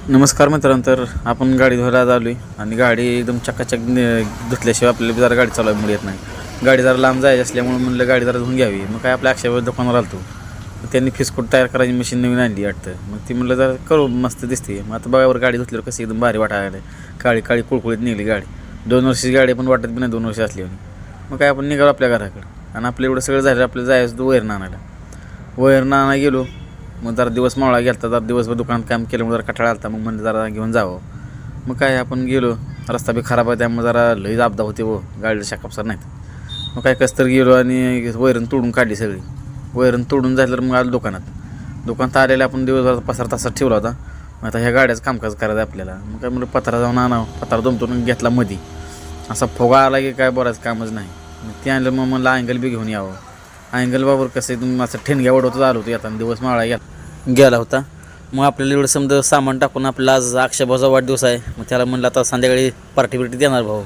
नमस्कार मित्रांनो. तर आपण गाडी धुवायला आज आलो आहे आणि गाडी एकदम चकाचक धुतल्याशिवाय आपल्याला जरा गाडी चालवायला मुळे येत नाही. गाडी जरा लांब जायची असल्यामुळे म्हणलं गाडी जरा धुवून घ्यावी. मग काय आपल्या अक्षय दुकानावर आलो त्यांनी फिसकूट तयार करायची मशीन नवीन आणली वाटतं. मग ती म्हणलं जरा करू, मस्त दिसते. मग आता बघावर गाडी धुतल्यावर कशी एकदम भारी वाटायला काळी काळी कुळकुळीत निघली गाडी. 2 वर्षाची गाडी पण वाटत बी नाही 2 वर्ष असली. मग काय आपण निघालो आपल्या घराकडं आणि आपलं एवढं सगळं झालं. आपलं जायचं वैरण आणायला. वैरण आणायला गेलो. मग जरा दिवस मावळा गेला, जरा दिवसभर दुकानात काम केल्यामुळे जरा कटाळा आला. मग म्हणलं जरा घेऊन जावं. मग काय आपण गेलो. रस्ता बी खराब आहे त्यामुळे जरा लई अपदा होते व गाडीला शाकापसार नाहीत. मग काय कसं गेलो आणि वैरण तोडून काढली सगळी. वैरण तोडून झालं तर मग आलो दुकानात आलेला आपण दिवसभर पसार तासात ठेवला होता. मग आता ह्या गाड्याचं कामकाज करायचं आपल्याला. मग काय म्हणलं पत्रा जाऊन आणावं. पत्रा दमतून घेतला मध्ये. असा फोगा आला की काय बोलायचं कामच नाही. मग ते आणलं. मग मला अँगल बी घेऊन यावं. अँगल बाबर कसं एकदम असं ठेणग्या वडवतच आलो होतो येताना. दिवस मावळा गेला होता. मग आपल्याला एवढं समजा सामान टाकून आपला आज अक्षयभाऊचा वाढदिवस आहे. मग त्याला म्हणलं आता संध्याकाळी पार्टी देणार भाऊ.